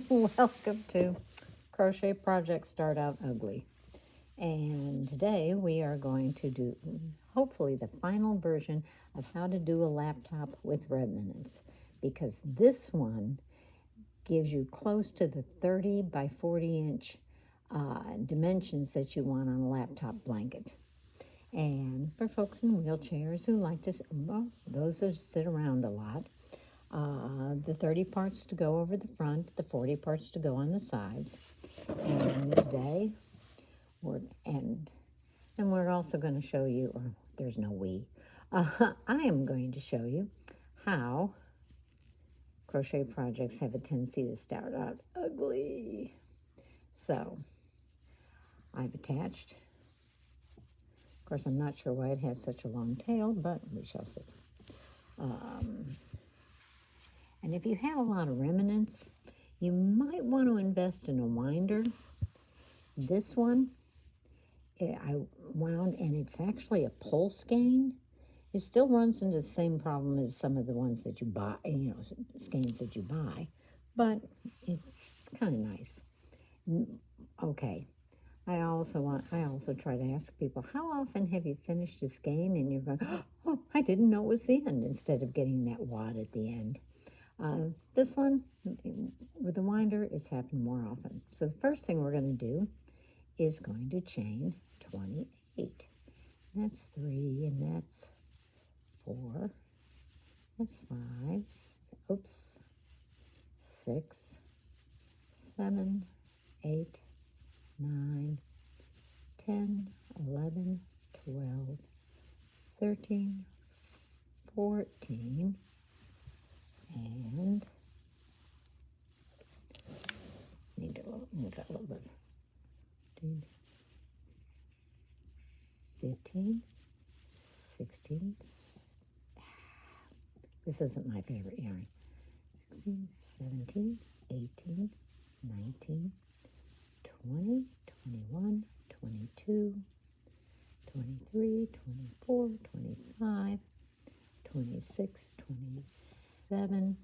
Welcome to Crochet Project Start Out Ugly. And today we are going to do hopefully the final version of how to do a laptop with remnants, because this one gives you close to the 30 by 40 inch dimensions that you want on a laptop blanket. And for folks in wheelchairs who like to, well, those that sit around a lot, the 30 parts to go over the front, the 40 parts to go on the sides. And today, we're also going to show you, or there's no we, I am going to show you how crochet projects have a tendency to start out ugly. So, I've attached, of course I'm not sure why it has such a long tail, but we shall see. And if you have a lot of remnants, you might want to invest in a winder. This one, I wound, and it's actually a pull skein. It still runs into the same problem as some of the ones that you buy, skeins that you buy, but it's kind of nice. Okay, I also try to ask people, how often have you finished a skein and you're going, oh, I didn't know it was the end, instead of getting that wad at the end. This one, with the winder, it's happened more often. So the first thing we're going to do is going to chain 28. That's 3, and that's 4, that's 5, oops, 6, 7, 8, 9, 10, 11, 12, 13, 14, and need to move that a little bit. 15, 16, this isn't my favorite yarn, 16, 17, 18, 19, 20, 21, 22, 23, 24, 25, 26, 27,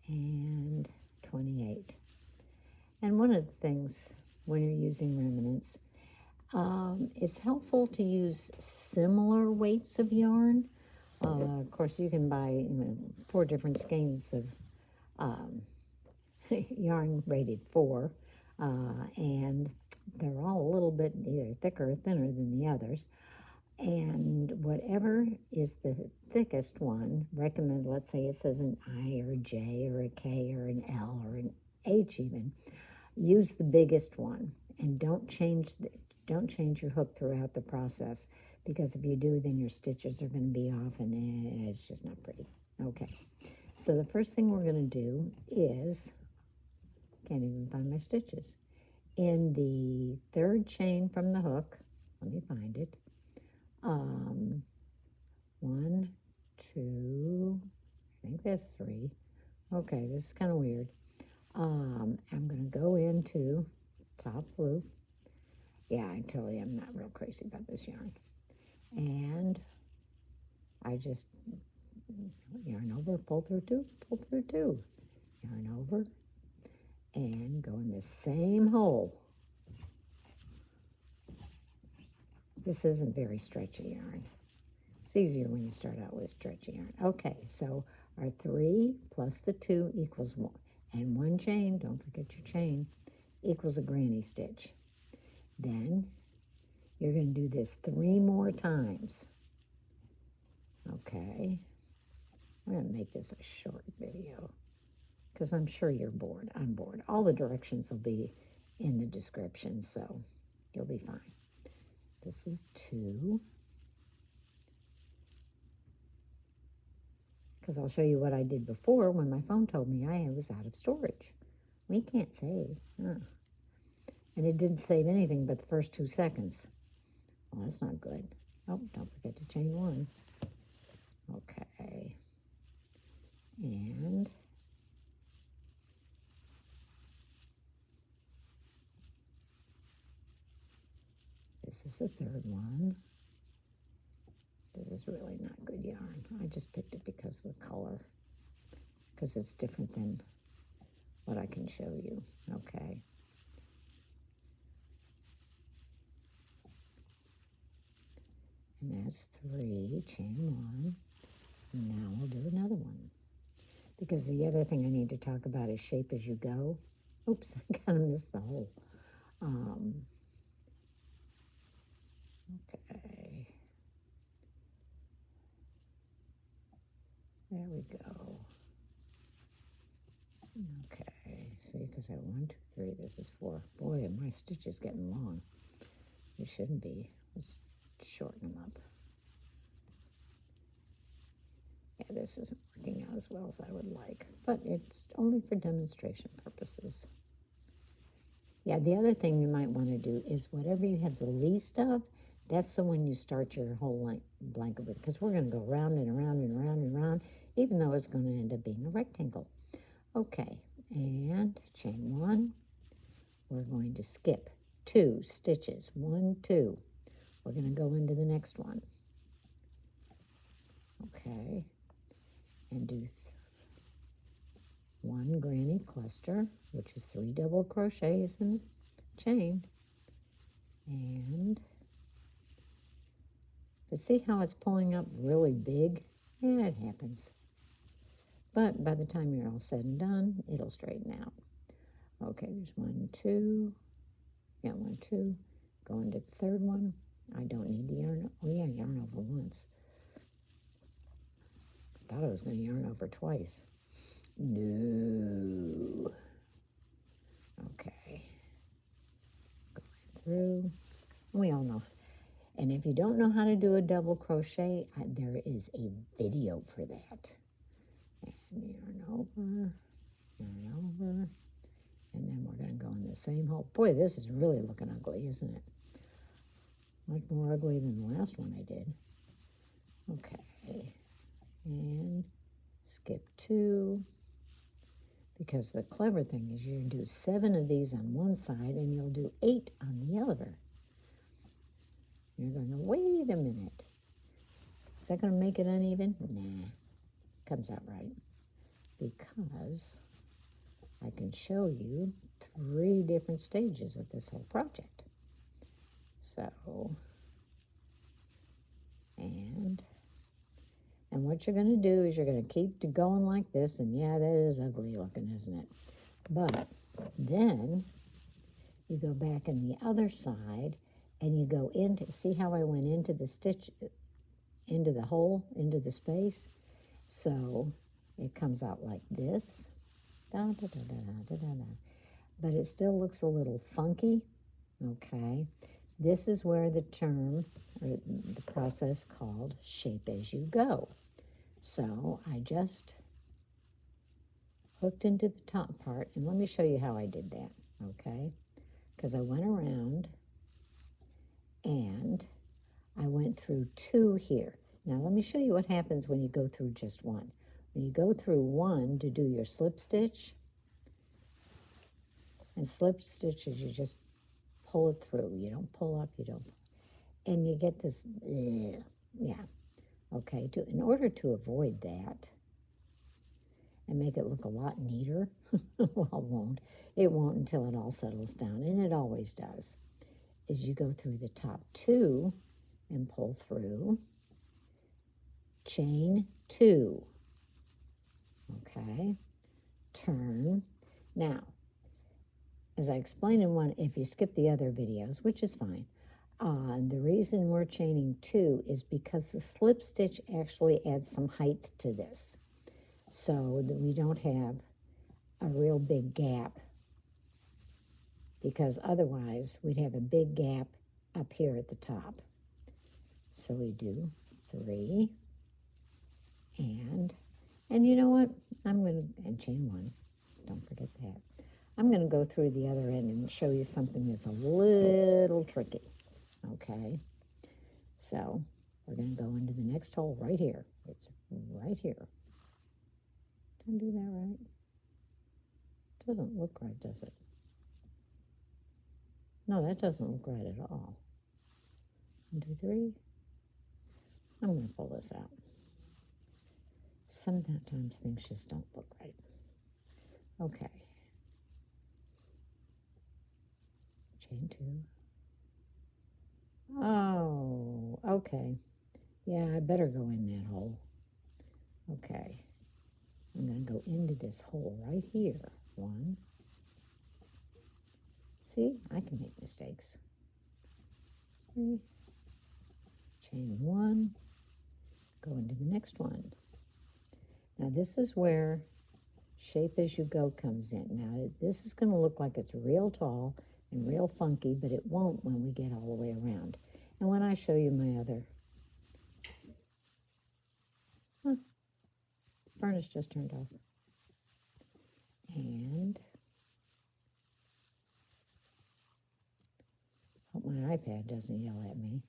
and 28. And one of the things when you're using remnants, it's helpful to use similar weights of yarn. Of course, you can buy 4 different skeins of yarn rated 4, and they're all a little bit either thicker or thinner than the others. And whatever is the thickest one, recommend, let's say it says an I or a J or a K or an L or an H even, use the biggest one, and don't change your hook throughout the process, because if you do, then your stitches are going to be off and it's just not pretty. Okay, so the first thing we're going to do is, can't even find my stitches, in the 3rd chain from the hook, let me find it, 1, 2, I think that's 3. Okay, this is kind of weird. I'm going to go into top loop. Yeah, I tell you, I'm not real crazy about this yarn. And I just yarn over, pull through 2, pull through 2, yarn over, and go in the same hole. This isn't very stretchy yarn. It's easier when you start out with stretchy yarn. Okay, so our 3 plus the 2 equals 1. And 1 chain, don't forget your chain, equals a granny stitch. Then you're going to do this 3 more times. Okay, I'm going to make this a short video because I'm sure you're bored. I'm bored. All the directions will be in the description, so you'll be fine. This is 2. Because I'll show you what I did before when my phone told me I was out of storage. We can't save. And it didn't save anything but the first 2 seconds. Well, that's not good. Oh, don't forget to chain 1. Okay. And this is the 3rd one. This is really not good yarn. I just picked it because of the color. because it's different than what I can show you. Okay. And that's 3, chain 1. And now we'll do another one. Because the other thing I need to talk about is shape as you go. Oops, I kind of missed the hole. Okay. There we go. Okay, see, because I 1, 2, 3, this is 4. Boy, my stitch is getting long. It shouldn't be. Let's shorten them up. Yeah, this isn't working out as well as I would like, but it's only for demonstration purposes. Yeah, the other thing you might want to do is whatever you have the least of, that's the one you start your whole blanket with, because we're going to go round and around and around and around, even though it's going to end up being a rectangle. Okay, and chain 1. We're going to skip 2 stitches. 1, 2. We're going to go into the next one. Okay, and do 1 granny cluster, which is 3 double crochets in a chain. And but see how it's pulling up really big? Yeah, it happens. But by the time you're all said and done, it'll straighten out. Okay, there's 1, 2. Yeah, 1, 2. Go into the third one. I don't need to yarn. Oh yeah, yarn over once. I thought I was going to yarn over twice. No. Okay. Going through. We all know. And if you don't know how to do a double crochet, there is a video for that. And yarn over, and then we're going to go in the same hole. Boy, this is really looking ugly, isn't it? Much more ugly than the last one I did. Okay, and skip 2, because the clever thing is you do 7 of these on one side and you'll do 8 on the other. You're going to wait a minute. Is that going to make it uneven? Nah, comes out right, because I can show you 3 different stages of this whole project. So, and what you're going to do is you're going to keep going like this, and yeah, that is ugly looking, isn't it? But then you go back in the other side, and you go into, see how I went into the stitch, into the hole, into the space? So it comes out like this. Da, da, da, da, da, da, da. But it still looks a little funky, okay? This is where the term, or the process called shape as you go. So I just hooked into the top part, and let me show you how I did that, okay? Because I went around and I went through 2 here. Now let me show you what happens when you go through just 1. When you go through 1 to do your slip stitch, and slip stitches, you just pull it through. You don't pull up, you don't. And you get this, yeah. Okay, in order to avoid that and make it look a lot neater, well, it won't until it all settles down, and it always does, is you go through the top 2 and pull through, chain 2, okay, turn. Now, as I explained in one, if you skip the other videos, which is fine, the reason we're chaining 2 is because the slip stitch actually adds some height to this, so that we don't have a real big gap, because otherwise we'd have a big gap up here at the top. So we do 3, and you know what? I'm going to, and chain 1, don't forget that. I'm going to go through the other end and show you something that's a little tricky, okay? So we're going to go into the next hole right here. It's right here. Did I do that right? It doesn't look right, does it? No, that doesn't look right at all. 1, 2, 3. I'm going to pull this out. Sometimes things just don't look right. Okay. Chain 2. Oh, okay. Yeah, I better go in that hole. Okay. I'm going to go into this hole right here. 1. See, I can make mistakes. 3. Chain 1. Go into the next one. Now this is where shape as you go comes in. Now this is going to look like it's real tall and real funky, but it won't when we get all the way around. And when I show you my other, furnace just turned off. And hope my iPad doesn't yell at me.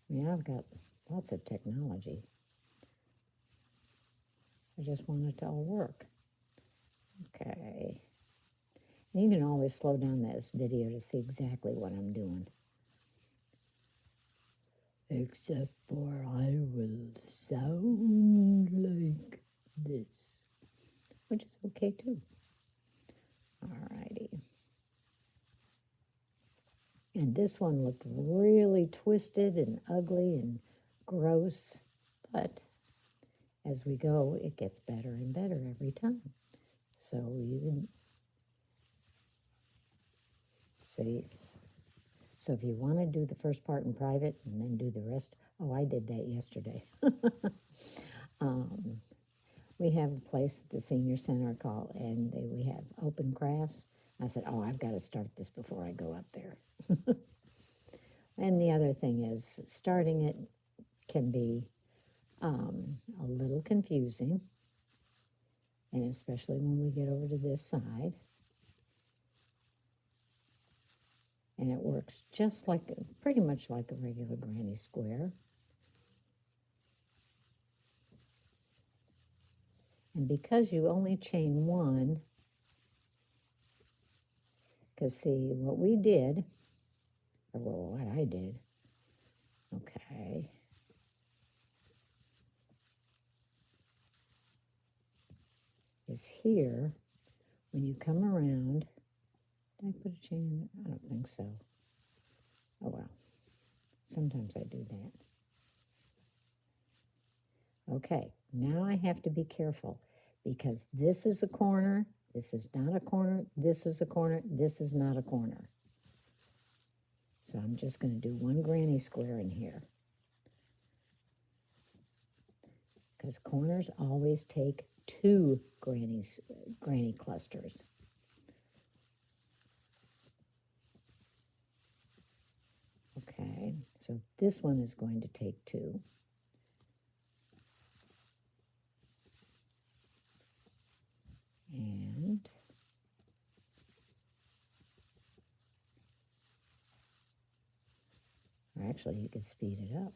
I mean, I've got lots of technology. I just want it to all work. Okay. And you can always slow down this video to see exactly what I'm doing. Except for I will sound like this, which is okay too. Alrighty. And this one looked really twisted and ugly and gross, but as we go, it gets better and better every time. So you can see. So if you want to do the first part in private and then do the rest, oh, I did that yesterday. We have a place at the senior center called, and we have open crafts. I said, oh, I've got to start this before I go up there. And the other thing is, starting it can be a little confusing, and especially when we get over to this side. And it works just like, pretty much like a regular granny square. And because you only chain 1, because see, what we did, or what I did, okay, is here, when you come around, did I put a chain in there? I don't think so. Oh well, sometimes I do that. Okay, now I have to be careful because this is a corner, this is not a corner, this is a corner, this is not a corner. So I'm just going to do 1 granny square in here. Because corners always take 2 granny clusters. Okay, so this one is going to take 2. And or actually you could speed it up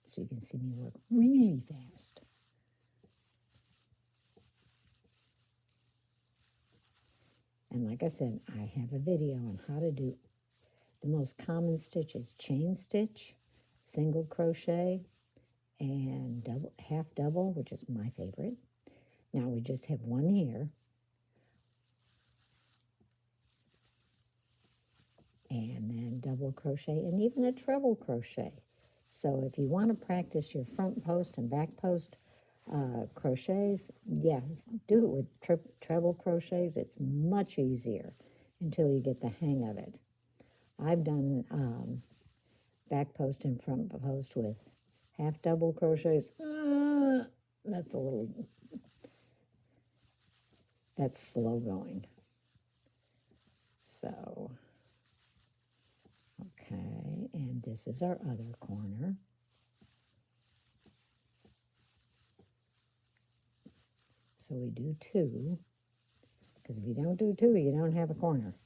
so you can see me work really fast. And like I said, I have a video on how to do the most common stitches: chain stitch, single crochet, and half double, which is my favorite. Now we just have 1 here. And then double crochet and even a treble crochet. So if you want to practice your front post and back post crochets, yeah, do it with treble crochets. It's much easier until you get the hang of it. I've done back post and front post with half double crochets. That's slow going. So, okay, and this is our other corner. So we do 2, because if you don't do 2, you don't have a corner.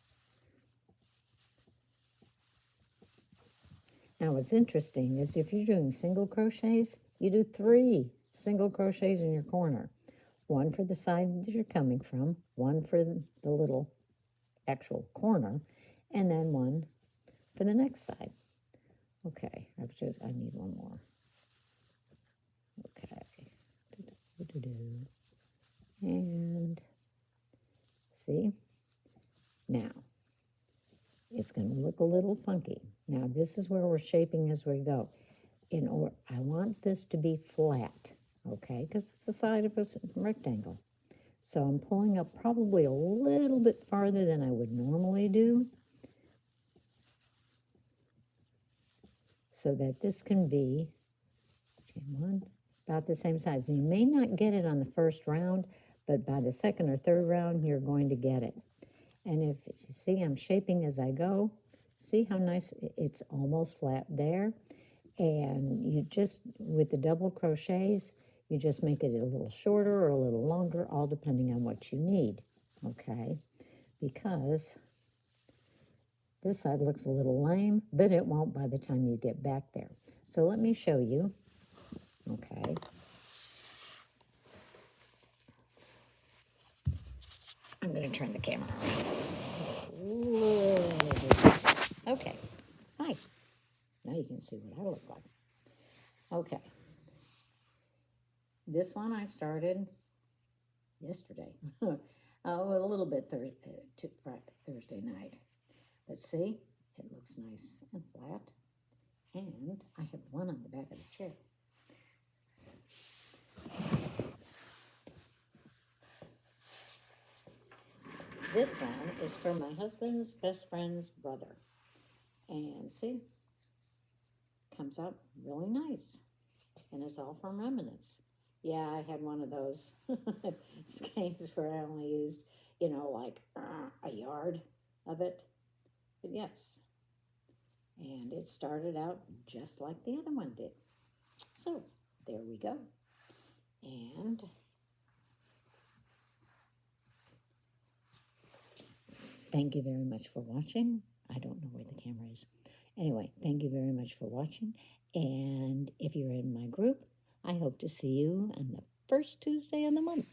Now what's interesting is if you're doing single crochets, you do 3 single crochets in your corner. 1 for the side that you're coming from, 1 for the little actual corner, and then 1 for the next side. Okay, I need 1 more. Okay, Do-do. And see? Now, it's going to look a little funky. Now, this is where we're shaping as we go. I want this to be flat, okay, because it's the side of a rectangle. So I'm pulling up probably a little bit farther than I would normally do, so that this can be, chain one, about the same size. And you may not get it on the first round, but by the second or third round, you're going to get it. And if you see, I'm shaping as I go. See how nice, it's almost flat there. And you just, with the double crochets, you just make it a little shorter or a little longer, all depending on what you need, okay? Because this side looks a little lame, but it won't by the time you get back there. So let me show you, okay? I'm going to turn the camera around. Okay, hi. Now you can see what I look like. Okay. This one I started yesterday. A little bit Thursday night. But see, it looks nice and flat. And I have one on the back of the chair. This one is for my husband's best friend's brother. And see, comes out really nice. And it's all from remnants. Yeah, I had one of those skeins where I only used, like a yard of it. But yes, and it started out just like the other one did. So there we go. And thank you very much for watching. I don't know where the camera is. Anyway, thank you very much for watching. And if you're in my group, I hope to see you on the first Tuesday of the month.